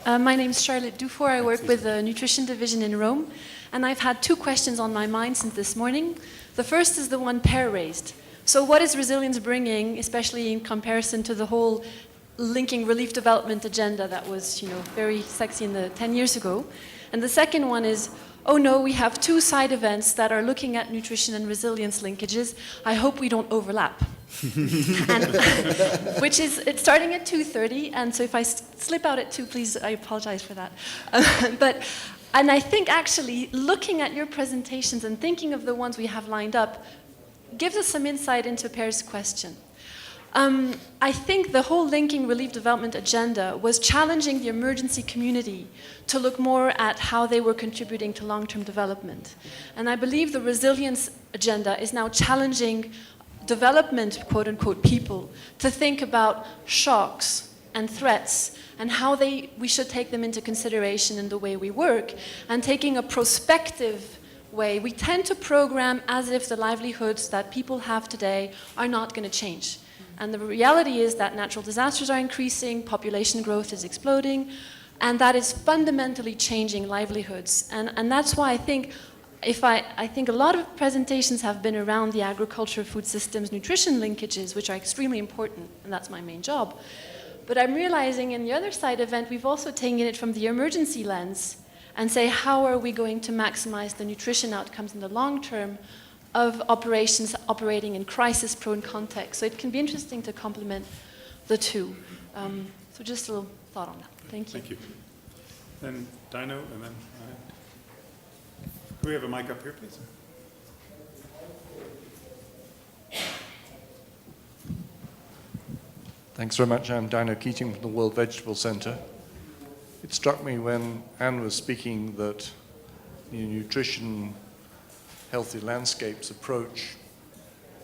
My name is Charlotte Dufour. I work with the Nutrition Division in Rome, and I've had two questions on my mind since this morning. The first is the one Per raised. So what is resilience bringing, especially in comparison to the whole linking relief development agenda that was, very sexy in the 10 years ago? And the second one is, oh no, we have two side events that are looking at nutrition and resilience linkages. I hope we don't overlap. It's starting at 2:30, and so if I slip out at 2, please, I apologize for that. And I think actually looking at your presentations and thinking of the ones we have lined up gives us some insight into Per's question. I think the whole linking relief development agenda was challenging the emergency community to look more at how they were contributing to long-term development. And I believe the resilience agenda is now challenging development, quote-unquote, people to think about shocks and threats and how we should take them into consideration in the way we work, and taking a prospective way. We tend to program as if the livelihoods that people have today are not going to change. And the reality is that natural disasters are increasing, population growth is exploding, and that is fundamentally changing livelihoods. And that's why I think I think a lot of presentations have been around the agriculture, food systems, nutrition linkages, which are extremely important, and that's my main job. But I'm realizing in the other side event, we've also taken it from the emergency lens and say, how are we going to maximize the nutrition outcomes in the long term of operations operating in crisis-prone contexts? So it can be interesting to complement the two. So just a little thought on that. Thank you. Thank you. Then Dino, and then can we have a mic up here, please? Thanks very much. I'm Dino Keating from the World Vegetable Center. It struck me when Anne was speaking that the nutrition healthy landscapes approach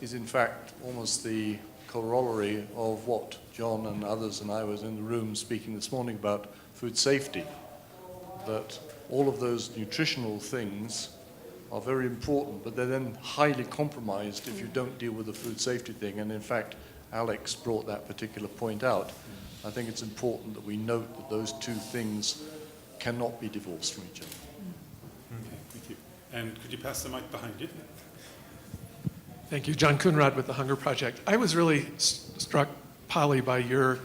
is in fact almost the corollary of what John and others and I was in the room speaking this morning about food safety. That all of those nutritional things are very important, but they're then highly compromised if you don't deal with the food safety thing. And in fact, Alex brought that particular point out. I think it's important that we note that those two things cannot be divorced from each other. Okay, thank you. And could you pass the mic behind you? Thank you. John Coonrod with the Hunger Project. I was really struck, Polly, by your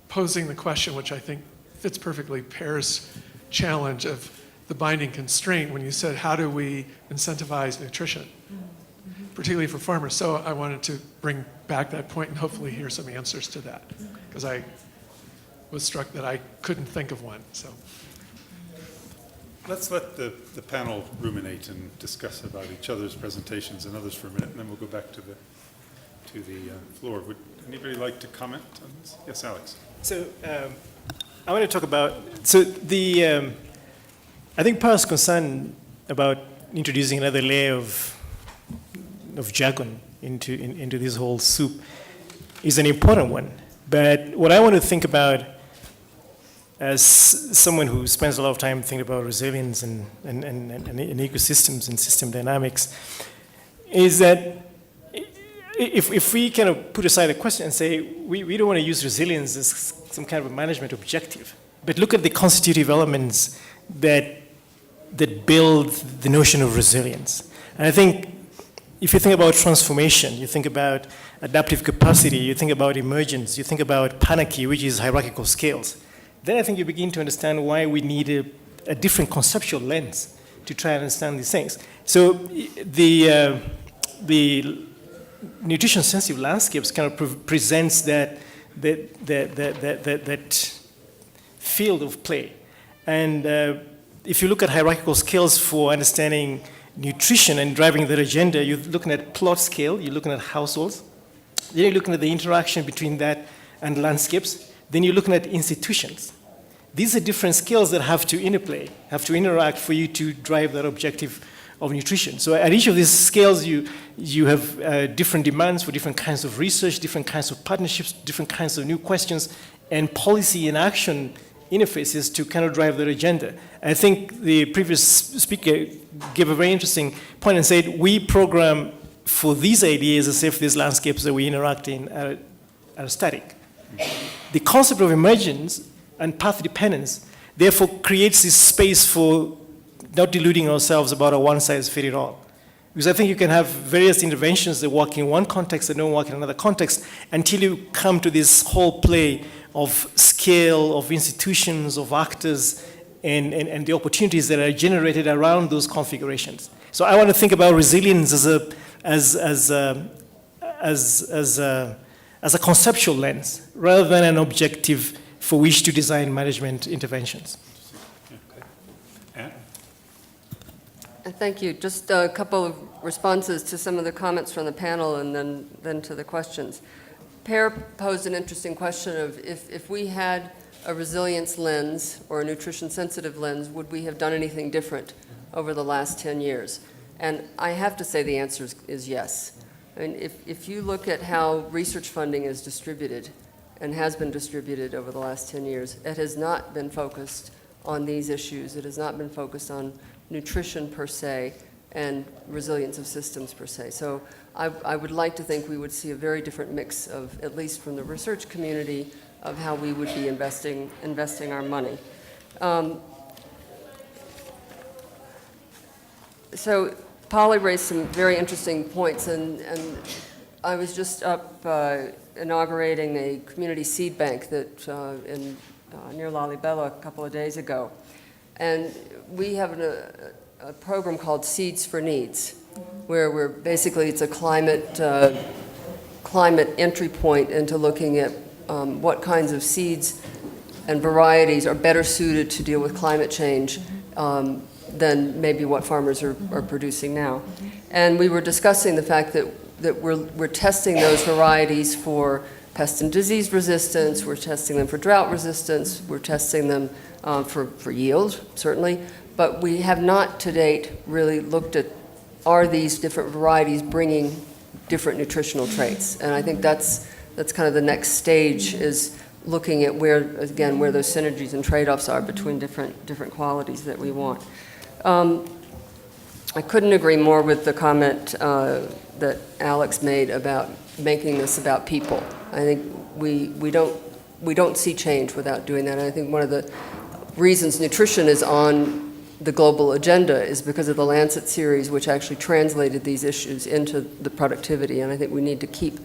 posing the question, which I think fits perfectly Per's challenge of the binding constraint when you said, how do we incentivize nutrition, particularly for farmers? So I wanted to bring back that point and hopefully hear some answers to that, because I was struck that I couldn't think of one. So let's let the panel ruminate and discuss about each other's presentations and others for a minute, and then we'll go back to the floor. Would anybody like to comment on this? Yes, Alex. So I want to talk about, I think Paul's concern about introducing another layer of jargon into this whole soup is an important one. But what I want to think about as someone who spends a lot of time thinking about resilience and ecosystems and system dynamics is that if we kind of put aside the question and say, we don't want to use resilience as some kind of a management objective, but look at the constitutive elements that build the notion of resilience. And I think if you think about transformation, you think about adaptive capacity, you think about emergence, you think about panarchy, which is hierarchical scales, then I think you begin to understand why we need a different conceptual lens to try and understand these things. So the nutrition-sensitive landscapes kind of presents that field of play. And if you look at hierarchical scales for understanding nutrition and driving that agenda, you're looking at plot scale, you're looking at households, then you're looking at the interaction between that and landscapes, then you're looking at institutions. These are different scales that have to interplay, have to interact for you to drive that objective of nutrition. So at each of these scales, you have different demands for different kinds of research, different kinds of partnerships, different kinds of new questions, and policy and action interfaces to kind of drive their agenda. I think the previous speaker gave a very interesting point and said, we program for these ideas as if these landscapes that we interact in are static. The concept of emergence and path dependence therefore creates this space for not deluding ourselves about a one-size-fits-all. Because I think you can have various interventions that work in one context that don't work in another context until you come to this whole play of scale, of institutions, of actors, and the opportunities that are generated around those configurations. So I want to think about resilience as a conceptual lens, rather than an objective for which to design management interventions. Anne? Thank you. Just a couple of responses to some of the comments from the panel and then to the questions. Per posed an interesting question of if we had a resilience lens or a nutrition-sensitive lens, would we have done anything different over the last 10 years? And I have to say the answer is yes. I mean, if you look at how research funding is distributed and has been distributed over the last 10 years, it has not been focused on these issues. It has not been focused on nutrition per se and resilience of systems per se. So I would like to think we would see a very different mix of, at least from the research community, of how we would be investing our money. So Polly raised some very interesting points, and I was just up inaugurating a community seed bank that near Lalibela a couple of days ago. And we have a program called Seeds for Needs, where it's a climate entry point into looking at what kinds of seeds and varieties are better suited to deal with climate change than maybe what farmers are producing now. And we were discussing the fact that we're testing those varieties for pest and disease resistance, we're testing them for drought resistance, we're testing them for yield, certainly, but we have not to date really looked at, are these different varieties bringing different nutritional traits? And I think that's kind of the next stage, is looking at where those synergies and trade-offs are between different qualities that we want. I couldn't agree more with the comment that Alex made about making this about people. I think we don't see change without doing that. And I think one of the reasons nutrition is on the global agenda is because of the Lancet series, which actually translated these issues into the productivity. And I think we need to keep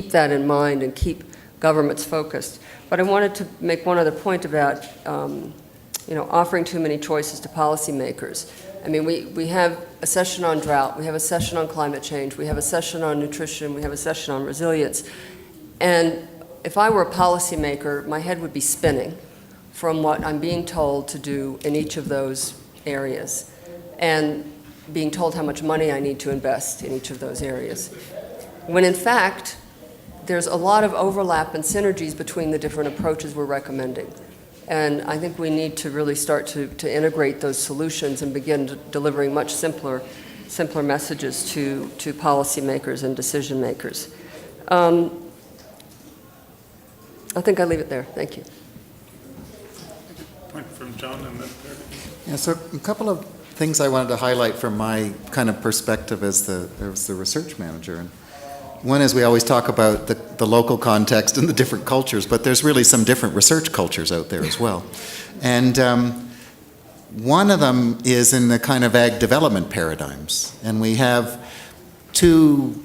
that in mind and keep governments focused. But I wanted to make one other point about offering too many choices to policymakers. I mean, we have a session on drought, we have a session on climate change, we have a session on nutrition, we have a session on resilience. And if I were a policymaker, my head would be spinning from what I'm being told to do in each of those areas, and being told how much money I need to invest in each of those areas. When in fact, there's a lot of overlap and synergies between the different approaches we're recommending. And I think we need to really start to integrate those solutions and begin delivering much simpler messages to policymakers and decision makers. I think I'll leave it there. Thank you. Point from John and then Perry. Yeah, so a couple of things I wanted to highlight from my kind of perspective as the research manager. And one is we always talk about the local context and the different cultures, but there's really some different research cultures out there as well. And one of them is in the kind of ag development paradigms. And we have two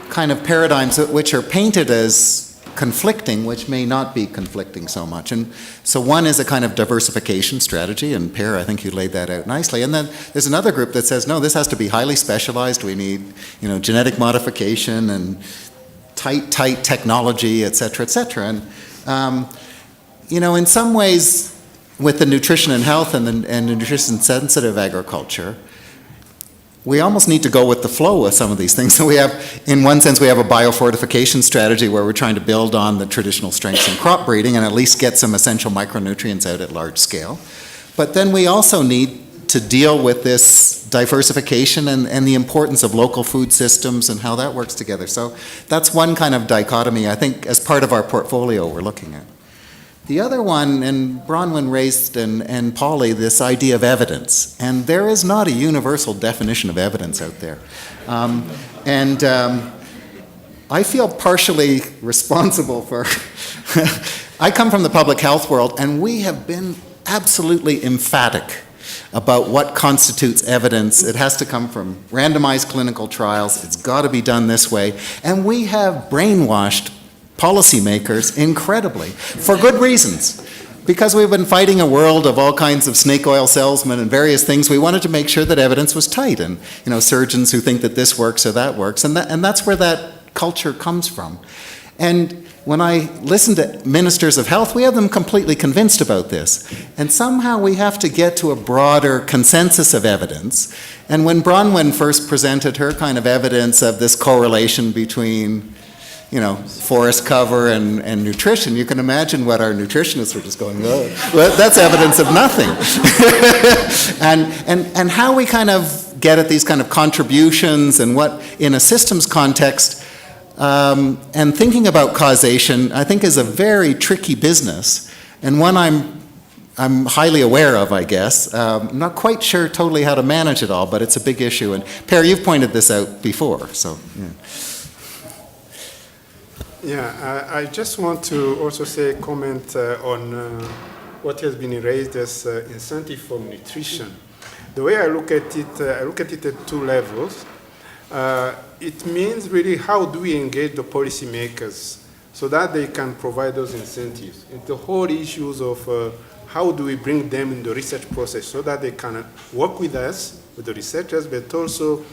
kind of paradigms which are painted as conflicting, which may not be conflicting so much. And so one is a kind of diversification strategy, and Per, I think you laid that out nicely. And then there's another group that says, no, this has to be highly specialized. We need, genetic modification and tight technology, et cetera, et cetera. And, in some ways, with the nutrition and health and the nutrition-sensitive agriculture, we almost need to go with the flow with some of these things. So we have, in one sense, we have a biofortification strategy where we're trying to build on the traditional strengths in crop breeding and at least get some essential micronutrients out at large scale. But then we also need to deal with this diversification and the importance of local food systems and how that works together. So that's one kind of dichotomy, I think, as part of our portfolio we're looking at. The other one, and Bronwyn raised and Polly, this idea of evidence. And there is not a universal definition of evidence out there. I feel partially responsible for, I come from the public health world, and we have been absolutely emphatic about what constitutes evidence. It has to come from randomized clinical trials. It's got to be done this way. And we have brainwashed policymakers incredibly, for good reasons. Because we've been fighting a world of all kinds of snake oil salesmen and various things, we wanted to make sure that evidence was tight. And, you know, surgeons who think that this works or that works. And that's where that culture comes from. And when I listen to ministers of health, we have them completely convinced about this. And somehow we have to get to a broader consensus of evidence. And when Bronwyn first presented her kind of evidence of this correlation between, you know, forest cover and nutrition, you can imagine what our nutritionists were just going, oh, well, that's evidence of nothing. and how we kind of get at these kind of contributions and what, in a systems context, and thinking about causation, I think, is a very tricky business, and one I'm highly aware of, I guess. I'm not quite sure totally how to manage it all, but it's a big issue. And Per, you've pointed this out before, so yeah. Yeah, I just want to also say comment on what has been raised as incentive for nutrition. The way I look at it at two levels. It means really how do we engage the policymakers so that they can provide those incentives. And the whole issues of how do we bring them in the research process so that they can work with us, with the researchers, but also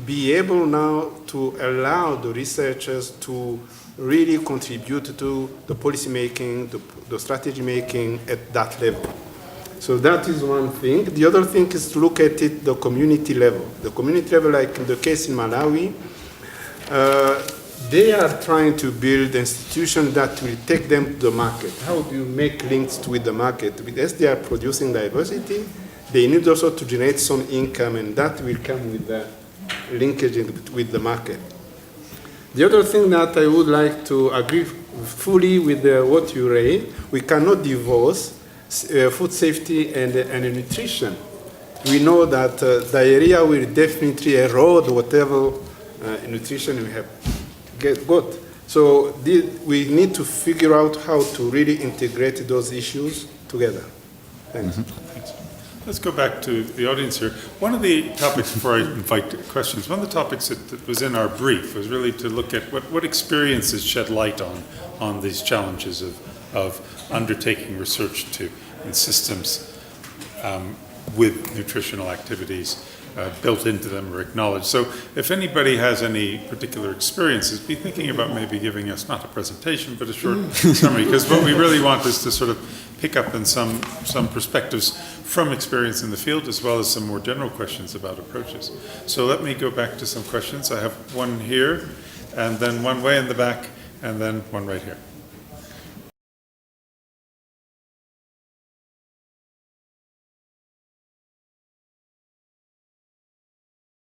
be able now to allow the researchers to really contribute to the policy making, the strategy making at that level. So that is one thing. The other thing is to look at it the community level. The community level, like in the case in Malawi, they are trying to build institutions that will take them to the market. How do you make links with the market? As they are producing diversity, they need also to generate some income, and that will come with the linkage with the market. The other thing that I would like to agree fully with what you raised, we cannot divorce food safety and nutrition. We know that diarrhea will definitely erode whatever nutrition we have got. So we need to figure out how to really integrate those issues together. Thanks. Thanks. Let's go back to the audience here. One of the topics, before I invite questions, one of the topics that was in our brief was really to look at what experiences shed light on these challenges of undertaking research in systems with nutritional activities built into them or acknowledged. So if anybody has any particular experiences, be thinking about maybe giving us not a presentation, but a short summary, because what we really want is to sort of pick up on some perspectives from experience in the field, as well as some more general questions about approaches. So let me go back to some questions. I have one here, and then one way in the back, and then one right here.